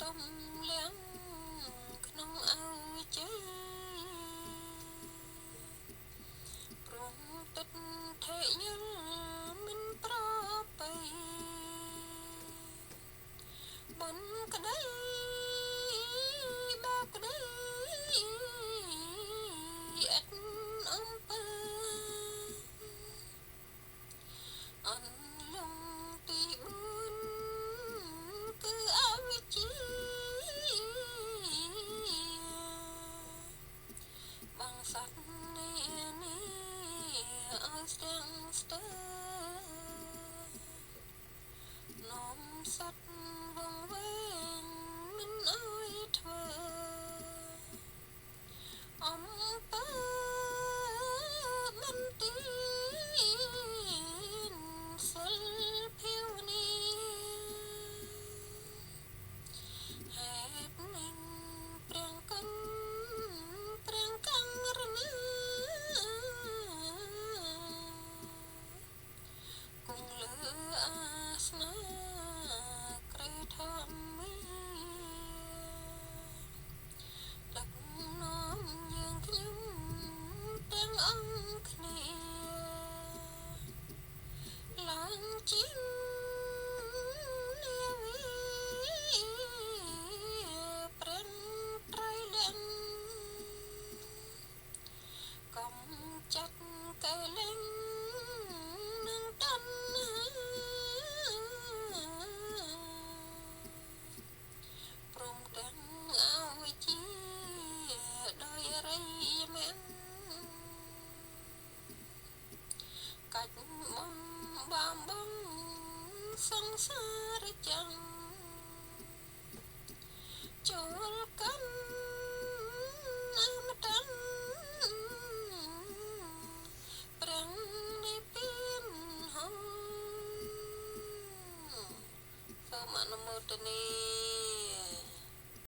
ទំលៀងក្នុងអើជ័យព្រមទឹកថេយល់មិនប្របីបនក្តីបាក្តីអត់អំពើអនលងទី4គឺអវិជ្ជាបងសត្វនេះឲ្យស្ទាំងស្ទើនោមសត្វវងវែងមិនឲ្យធ្វើអំពើបន្ទានសិលភាវនាហេតុនឹងព្រះគុណព្រះកង្រណាគង់លើអាសនាក្រេធម្មីដឹកនាំយើងខ្ញុំទាំងអង្គគ្នាឡើងជានាវីព្រះត្រៃលក្ខណ៍កំចាត់កែលែងនឹងតណ្ហាព្រមទាំងអវិជ្ជាដោយរិយមគ្គកាច់បំបំបងសង្សារចាំងចូលកាន់អមតៈព្រះនិព្វានហោសូមអនុមោទនា